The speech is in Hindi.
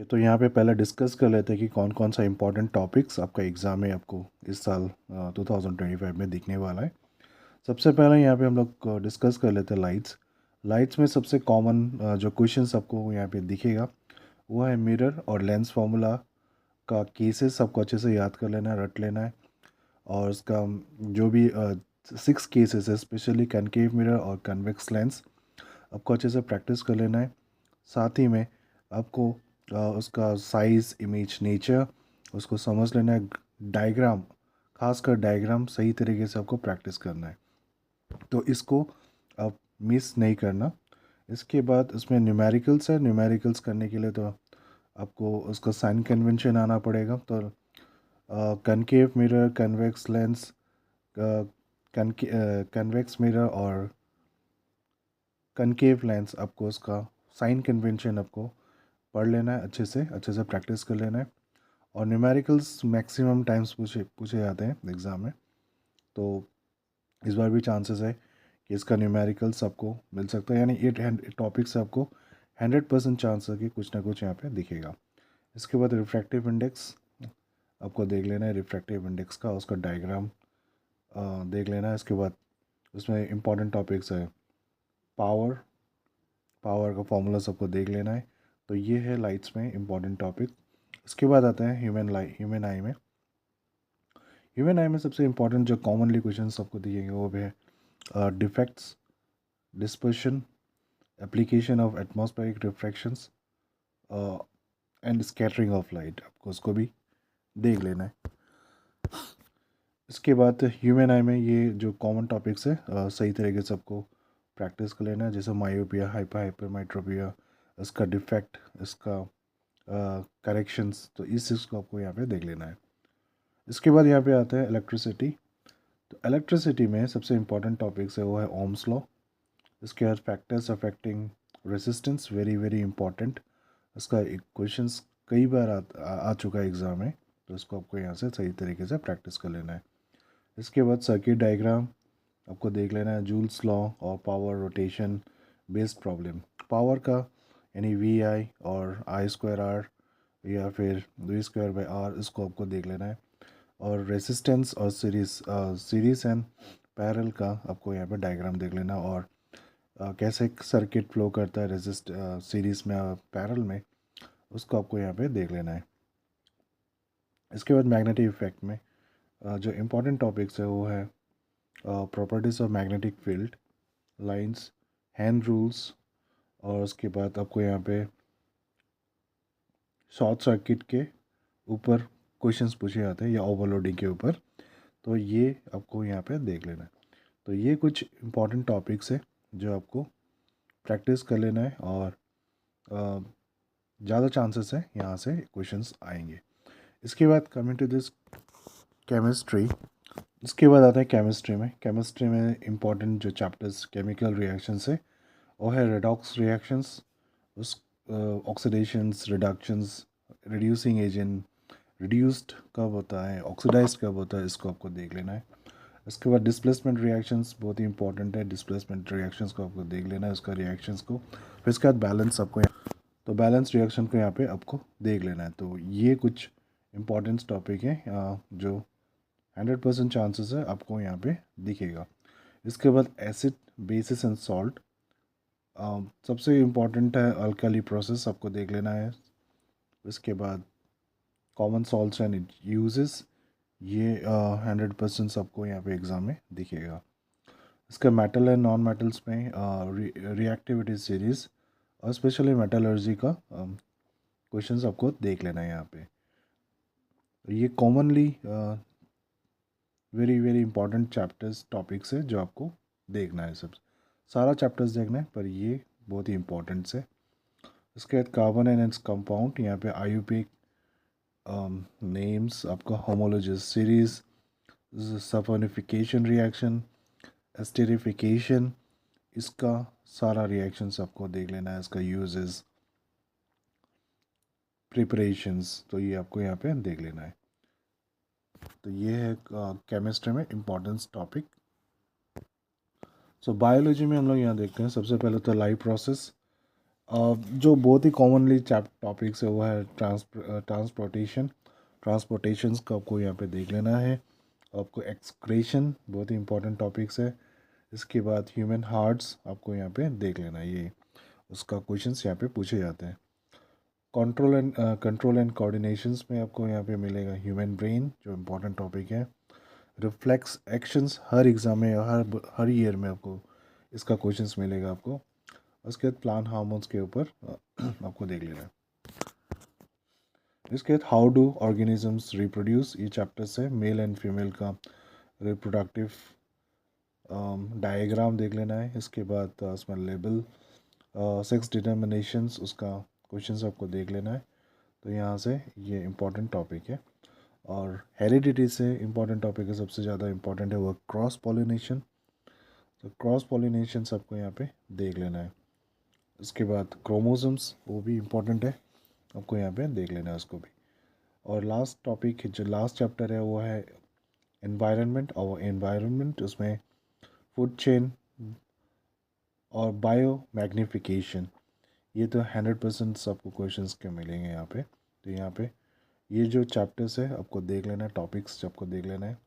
तो यहाँ पे पहले डिस्कस कर लेते हैं कि कौन कौन सा इम्पोर्टेंट टॉपिक्स आपका एग्ज़ाम में आपको इस साल 2025 में दिखने वाला है। सबसे पहले यहाँ पे हम लोग डिस्कस कर लेते हैं लाइट्स। लाइट्स में सबसे कॉमन जो क्वेश्चंस आपको यहाँ पे दिखेगा वो है मिरर और लेंस फार्मूला का केसेस आपको अच्छे से याद कर लेना है, रट लेना है। और उसका जो भी 6 केसेस है, स्पेशली कनकेव मिरर और कन्वेक्स लेंस, आपको अच्छे से प्रैक्टिस कर लेना है। साथ ही में आपको उसका साइज़, इमेज, नेचर उसको समझ लेना है। डायग्राम, खासकर डायग्राम सही तरीके से आपको प्रैक्टिस करना है, तो इसको आप मिस नहीं करना। इसके बाद इसमें न्यूमेरिकल्स है। न्यूमेरिकल्स करने के लिए तो आपको उसका साइन कन्वेंशन आना पड़ेगा। तो concave mirror, convex lens, convex mirror और कनकेव लेंस, आपको उसका साइन कन्वेंशन आपको पढ़ लेना है, अच्छे से प्रैक्टिस कर लेना है। और न्यूमेरिकल्स मैक्सिमम टाइम्स पूछे पूछे जाते हैं एग्ज़ाम में, तो इस बार भी चांसेस है कि इसका न्यूमेरिकल्स आपको मिल सकता है। यानी ये टॉपिक से आपको 100% चांस है कि कुछ ना कुछ यहाँ पे दिखेगा। इसके बाद रिफ्रैक्टिव इंडेक्स आपको देख लेना है, रिफ्रैक्टिव इंडेक्स का उसका डायग्राम देख लेना है। इसके बाद उसमें इंपॉर्टेंट टॉपिक्स है पावर, पावर का फॉर्मूला सबको देख लेना है। तो ये है लाइट्स में इंपॉर्टेंट टॉपिक। इसके बाद आता है ह्यूमन आई में। ह्यूमन आई में सबसे इंपॉर्टेंट जो कॉमनली क्वेश्चन सबको दिखेंगे वो भी है defects, dispersion, application of atmospheric refractions and scattering of light, आपको उसको भी देख लेना है। इसके बाद ह्यूमन आई में ये जो कॉमन टॉपिक्स है सही तरीके से आपको प्रैक्टिस कर लेना है, जैसे मायोपिया, हाइपरमेट्रोपिया, इसका डिफेक्ट, इसका करेक्शंस, तो इस चीज़ को आपको यहाँ पे देख लेना है। इसके बाद यहाँ पे आता है इलेक्ट्रिसिटी। तो इलेक्ट्रिसिटी में सबसे इम्पॉर्टेंट टॉपिक्स है वो है ओम्स लॉ। इसके बाद factors affecting resistance, very very important. इसका एक क्वेश्चन कई बार आ चुका है एग्ज़ाम में, तो इसको आपको यहाँ से सही तरीके से प्रैक्टिस कर लेना है। इसके बाद सर्किट डायग्राम आपको देख लेना है, जूल्स लॉ और power rotation based problem. Power का यानी वी आई और आई स्क्वायर आर या फिर वी स्क्वायर बाई आर, इसको आपको देख लेना है। और रेसिस्टेंस और सीरीज एंड पैरेलल का आपको यहाँ पे डायग्राम देख लेना। और कैसे सर्किट फ्लो करता है सीरीज में और पैरेलल में, उसको आपको यहाँ पे देख लेना है। इसके बाद मैग्नेटिक इफेक्ट में जो इम्पोर्टेंट टॉपिक्स है वो है properties of magnetic field, lines, hand rules, और उसके बाद आपको यहाँ पे शॉर्ट सर्किट के ऊपर क्वेश्चंस पूछे जाते हैं या ओवरलोडिंग के ऊपर, तो ये आपको यहाँ पे देख लेना है। तो ये कुछ इम्पोर्टेंट टॉपिक्स है जो आपको प्रैक्टिस कर लेना है, और ज़्यादा चांसेस है यहाँ से क्वेश्चंस आएंगे। इसके बाद कमिंग टू दिस केमिस्ट्री। इसके बाद आता है केमिस्ट्री में। केमिस्ट्री में इम्पॉर्टेंट जो चैप्टर्स केमिकल रिएक्शंस है वो है रेडॉक्स रिएक्शंस, उस oxidations, reductions, reducing agent, reduced कब होता है, ऑक्सीडाइज्ड कब होता है, इसको आपको देख लेना है। इसके बाद डिस्प्लेसमेंट रिएक्शंस बहुत ही इंपॉर्टेंट है, डिस्प्लेसमेंट रिएक्शंस को आपको देख लेना है, उसका रिएक्शंस को। फिर इसके बाद बैलेंस आपको तो बैलेंस रिएक्शन को यहाँ पे आपको देख लेना है। तो ये कुछ इंपॉर्टेंट टॉपिक है जो 100% चांसेस है आपको यहाँ पे दिखेगा। इसके बाद एसिड, बेसिस एंड सॉल्ट, सबसे इम्पॉर्टेंट है अल्कली प्रोसेस, आपको देख लेना है। इसके बाद कॉमन सॉल्ट्स एंड यूजेस, ये 100% आपको यहाँ पे एग्ज़ाम में दिखेगा। इसका मेटल एंड नॉन मेटल्स में रिएक्टिविटी सीरीज और स्पेशली मेटलर्जी का क्वेश्चंस आपको देख लेना है यहाँ पे। ये commonly very very important chapters topics है जो आपको देखना है। सब सारा चैप्टर्स देखना है, पर ये बहुत ही इंपॉर्टेंट है। इसके बाद कार्बन एंड इट्स कंपाउंड, यहाँ पे आयुपिक नेम्स, आपका होमोलॉजिस सीरीज, सल्फोनिफिकेशन रिएक्शन, एस्टेरिफिकेशन, इसका सारा रिएक्शंस आपको देख लेना है। इसका यूजेस, प्रिपरेशंस, तो ये आपको यहाँ पे देख लेना है। तो ये है केमिस्ट्री में इम्पोर्टेंस टॉपिक। सो बायोलॉजी में हम लोग यहाँ देखते हैं सबसे पहले तो लाइफ प्रोसेस। जो बहुत ही कॉमनली टॉपिक्स है वो है ट्रांसपोर्टेशन। ट्रांसपोर्टेशंस का आपको यहाँ पे देख लेना है। आपको एक्सक्रेशन बहुत ही इंपॉर्टेंट टॉपिक्स है। इसके बाद ह्यूमन हार्ट्स आपको यहाँ पे देख लेना है, ये उसका क्वेश्चंस यहाँ पे पूछे जाते हैं। कंट्रोल एंड कोऑर्डिनेशंस में आपको यहाँ पे मिलेगा ह्यूमन ब्रेन, जो इम्पोर्टेंट टॉपिक है। रिफ्लेक्स एक्शंस हर एग्ज़ाम में, हर ईयर में आपको इसका क्वेश्चंस मिलेगा आपको। उसके बाद प्लांट हार्मोन्स के ऊपर आपको देख लेना है। इसके बाद हाउ डू ऑर्गेनिजम्स रिप्रोड्यूस, ये चैप्टर से मेल एंड फीमेल का रिप्रोडक्टिव डायग्राम देख लेना है। इसके बाद उसमें लेबल सेक्स डिटर्मिनेशंस, उसका क्वेश्चंस आपको देख लेना है। तो यहाँ से ये इम्पॉर्टेंट टॉपिक है। और हेरिडिटी से इम्पॉर्टेंट टॉपिक है, सबसे ज़्यादा इम्पॉर्टेंट है वो क्रॉस पॉलिनेशन। तो क्रॉस पॉलिनेशंस आपको यहाँ पे देख लेना है। उसके बाद क्रोमोसोम्स, वो भी इम्पॉर्टेंट है, आपको यहाँ पे देख लेना है उसको भी। और लास्ट टॉपिक जो लास्ट चैप्टर है वो है एनवायरनमेंट। और एनवायरनमेंट उसमें फूड चेन और बायो मैग्निफिकेशन, ये तो 100% आपको क्वेश्चंस के मिलेंगे यहाँ पे। तो यहाँ पे ये जो चैप्टर्स है आपको देख लेना है, टॉपिक्स आपको देख लेना है।